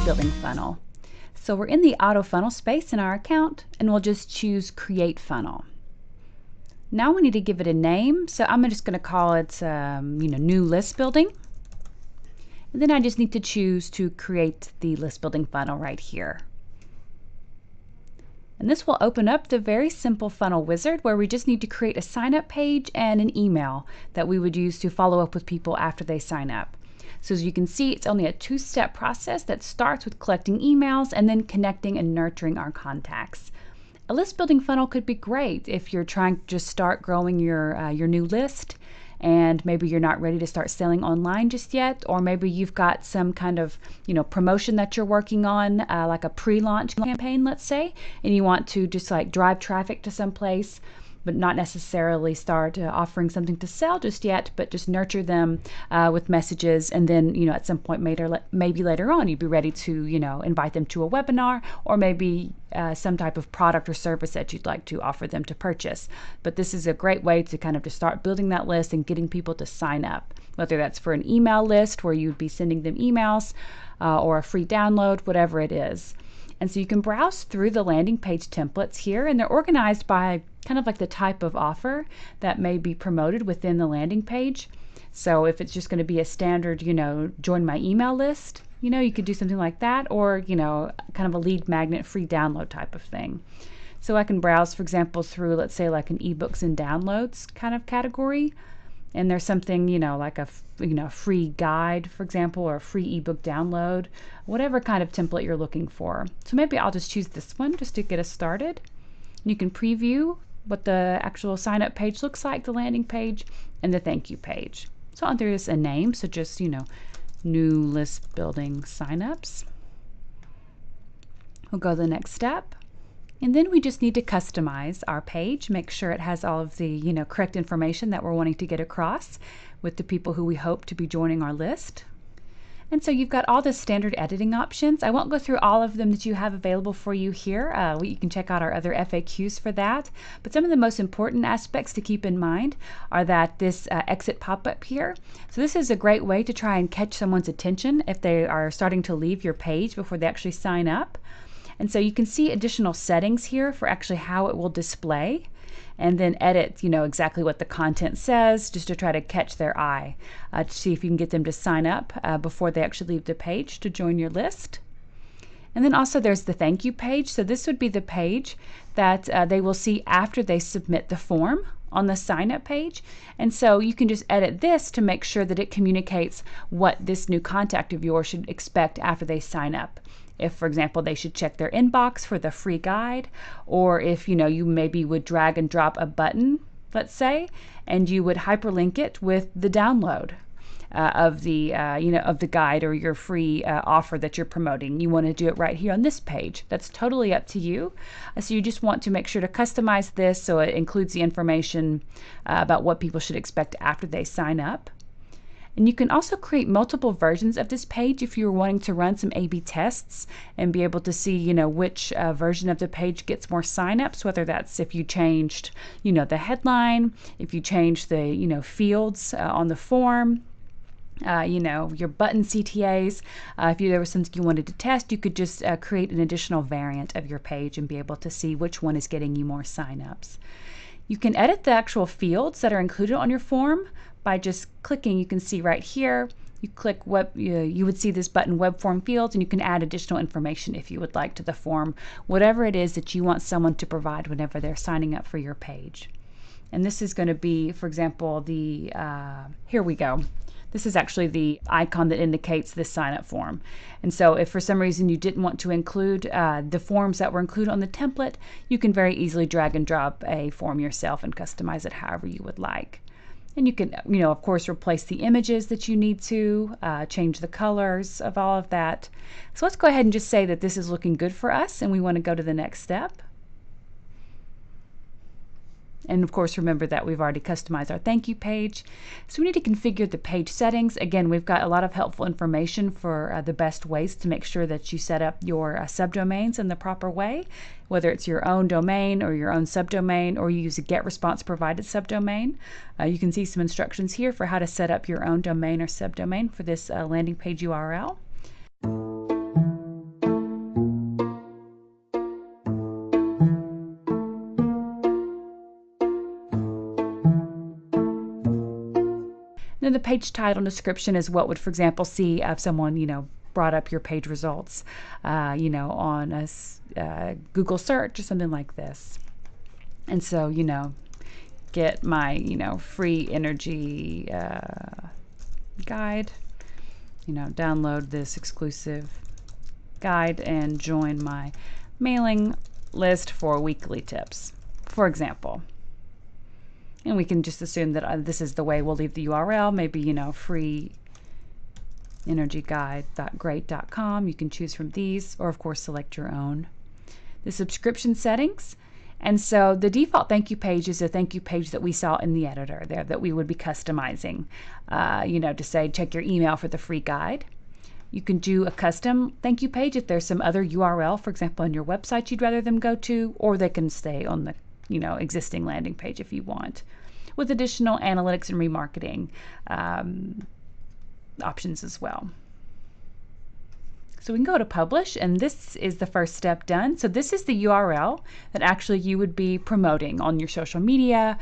list building funnel. So we're in the AutoFunnel space in our account, and we'll just choose Create Funnel. Now we need to give it a name, so I'm just going to call it New List Building. And then I just need to choose to create the list building funnel right here. And this will open up the very simple funnel wizard where we just need to create a sign up page and an email that we would use to follow up with people after they sign up. So as you can see, it's only a two-step process that starts with collecting emails and then connecting and nurturing our contacts. A list building funnel could be great if you're trying to just start growing your new list, and maybe you're not ready to start selling online just yet, or maybe you've got some kind of promotion that you're working on, like a pre-launch campaign, let's say, and you want to just like drive traffic to some place, but not necessarily start offering something to sell just yet, but just nurture them with messages, and then at some point maybe later on you'd be ready to invite them to a webinar, or maybe some type of product or service that you'd like to offer them to purchase. But this is a great way to kind of just start building that list and getting people to sign up, whether that's for an email list where you'd be sending them emails or a free download, whatever it is. And so you can browse through the landing page templates here, and they're organized by kind of like the type of offer that may be promoted within the landing page. So if it's just going to be a standard, join my email list, you could do something like that, or, kind of a lead magnet free download type of thing. So I can browse, for example, through, let's say, like an ebooks and downloads kind of category. And there's something, like a free guide, for example, or a free ebook download, whatever kind of template you're looking for. So maybe I'll just choose this one just to get us started. You can preview what the actual sign up page looks like, the landing page, and the thank you page. So there's a name, so just, new list building signups. We'll go to the next step. And then we just need to customize our page, make sure it has all of the correct information that we're wanting to get across with the people who we hope to be joining our list. And so you've got all the standard editing options. I won't go through all of them that you have available for you here. You can check out our other FAQs for that. But some of the most important aspects to keep in mind are that this exit pop-up here. So this is a great way to try and catch someone's attention if they are starting to leave your page before they actually sign up. And so you can see additional settings here for actually how it will display, and then edit, exactly what the content says, just to try to catch their eye, to see if you can get them to sign up before they actually leave the page to join your list. And then also there's the thank you page. So this would be the page that they will see after they submit the form on the sign up page. And so you can just edit this to make sure that it communicates what this new contact of yours should expect after they sign up. If, for example, they should check their inbox for the free guide, or if you maybe would drag and drop a button, let's say, and you would hyperlink it with the download of the guide or your free offer that you're promoting. You want to do it right here on this page. That's totally up to you. So you just want to make sure to customize this so it includes the information about what people should expect after they sign up. And you can also create multiple versions of this page if you're wanting to run some A/B tests and be able to see, which version of the page gets more signups, whether that's if you changed, the headline, if you changed the, fields on the form, your button CTAs. If there was something you wanted to test, you could just create an additional variant of your page and be able to see which one is getting you more signups. You can edit the actual fields that are included on your form by just clicking. You can see right here, you click you would see this button, web form fields, and you can add additional information if you would like to the form, whatever it is that you want someone to provide whenever they're signing up for your page. And this is going to be, for example, here we go. This is actually the icon that indicates this sign-up form. And so if for some reason you didn't want to include the forms that were included on the template, you can very easily drag and drop a form yourself and customize it however you would like. And you can, of course, replace the images that you need to, change the colors of all of that. So let's go ahead and just say that this is looking good for us and we want to go to the next step. And of course, remember that we've already customized our thank you page. So we need to configure the page settings. Again, we've got a lot of helpful information for the best ways to make sure that you set up your subdomains in the proper way, whether it's your own domain or your own subdomain, or you use a GetResponse provided subdomain. You can see some instructions here for how to set up your own domain or subdomain for this landing page URL. Then the page title and description is what would, for example, see if someone, brought up your page results, on a Google search or something like this. And so, get my, free energy guide, download this exclusive guide and join my mailing list for weekly tips, for example. And we can just assume that this is the way we'll leave the URL, maybe, freeenergyguide.great.com. You can choose from these, or of course select your own. The subscription settings. And so the default thank you page is a thank you page that we saw in the editor there that we would be customizing, to say, check your email for the free guide. You can do a custom thank you page if there's some other URL, for example, on your website you'd rather them go to, or they can stay on the existing landing page if you want, with additional analytics and remarketing options as well. So we can go to publish, and this is the first step done. So this is the URL that actually you would be promoting on your social media,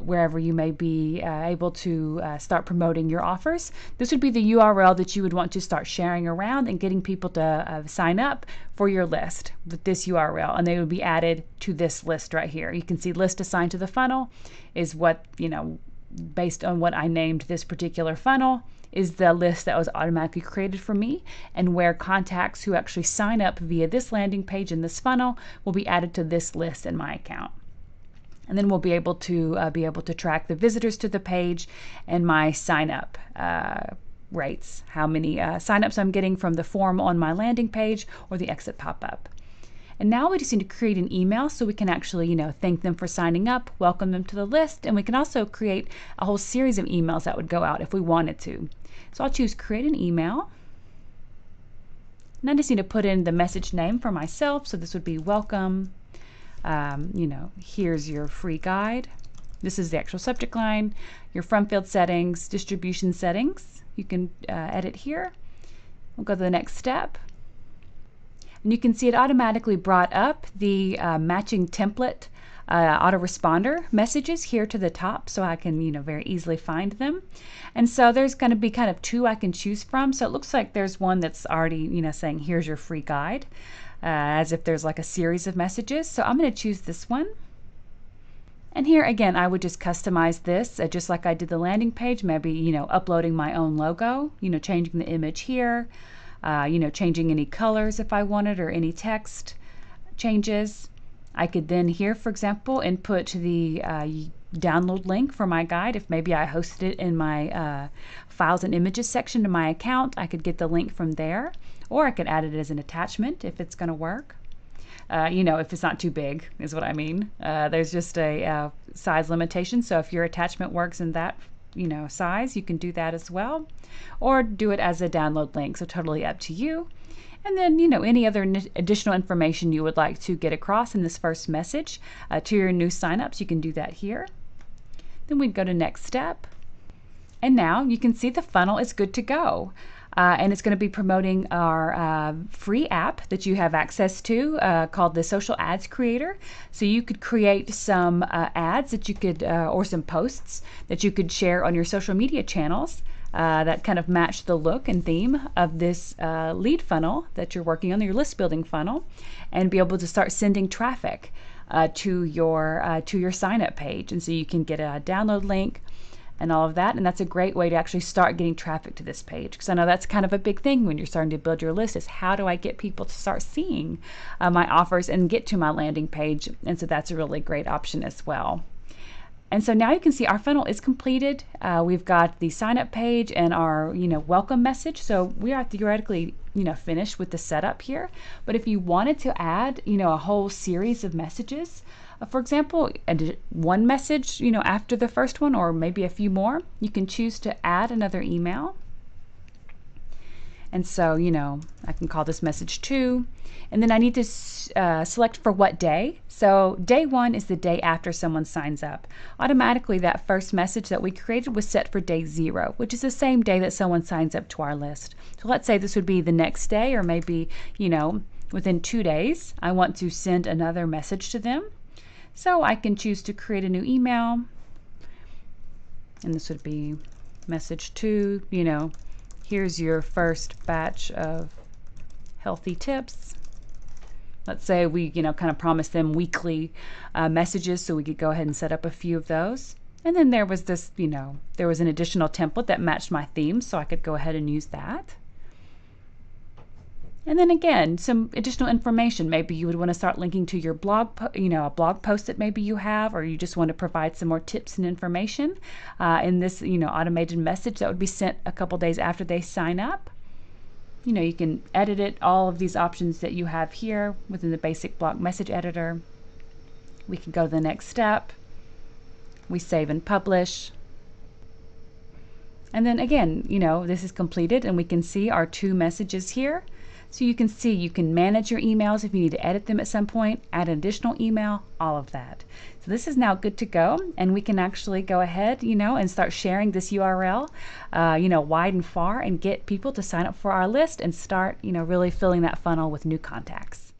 wherever you may be able to start promoting your offers. This would be the URL that you would want to start sharing around and getting people to sign up for your list with this URL, and they would be added to this list right here. You can see list assigned to the funnel is what, based on what I named this particular funnel, is the list that was automatically created for me, and where contacts who actually sign up via this landing page in this funnel will be added to this list in my account. And then we'll be able to track the visitors to the page and my sign up rates, how many signups I'm getting from the form on my landing page or the exit pop-up. And now we just need to create an email so we can actually, thank them for signing up, welcome them to the list, and we can also create a whole series of emails that would go out if we wanted to. So I'll choose create an email. And I just need to put in the message name for myself. So this would be welcome. Here's your free guide. This is the actual subject line. Your front field settings, distribution settings. You can edit here. We'll go to the next step. And you can see it automatically brought up the matching template autoresponder messages here to the top, so I can very easily find them. And so there's going to be kind of two I can choose from. So it looks like there's one that's already saying here's your free guide, as if there's like a series of messages. So I'm going to choose this one. And here again, I would just customize this just like I did the landing page, maybe uploading my own logo, changing the image here, changing any colors if I wanted, or any text changes. I could then here, for example, input the download link for my guide. If maybe I hosted it in my files and images section of my account, I could get the link from there, or I could add it as an attachment if it's going to work. If it's not too big is what I mean. There's just a size limitation, so if your attachment works in that size, you can do that as well, or do it as a download link, so totally up to you. And then, any other additional information you would like to get across in this first message to your new signups, you can do that here. Then we'd go to next step. And now you can see the funnel is good to go. And it's going to be promoting our free app that you have access to called the Social Ads Creator. So you could create some ads that you could, or some posts that you could share on your social media channels that kind of match the look and theme of this lead funnel that you're working on, your list building funnel, and be able to start sending traffic to your sign up page. And so you can get a download link and all of that, and that's a great way to actually start getting traffic to this page, because I know that's kind of a big thing when you're starting to build your list, is how do I get people to start seeing my offers and get to my landing page. And so that's a really great option as well. And so now you can see our funnel is completed. We've got the sign up page and our welcome message. So we are theoretically finished with the setup here. But if you wanted to add a whole series of messages, for example, one message after the first one, or maybe a few more, you can choose to add another email. And so I can call this message 2, and then I need to select for what day. So day 1 is the day after someone signs up. Automatically that first message that we created was set for day 0, which is the same day that someone signs up to our list. So let's say this would be the next day, or maybe within 2 days I want to send another message to them. So I can choose to create a new email, And this would be message 2, here's your first batch of healthy tips. Let's say we, kind of promise them weekly messages, so we could go ahead and set up a few of those. And then there was this, there was an additional template that matched my theme, so I could go ahead and use that. And then again, some additional information. Maybe you would want to start linking to your blog, a blog post that maybe you have, or you just want to provide some more tips and information in this, automated message that would be sent a couple days after they sign up. You can edit it, all of these options that you have here within the basic block message editor. We can go to the next step. We save and publish. And then again, this is completed and we can see our 2 messages here. So you can see you can manage your emails if you need to edit them at some point, add an additional email, all of that. So this is now good to go, and we can actually go ahead, and start sharing this URL, wide and far, and get people to sign up for our list and start, really filling that funnel with new contacts.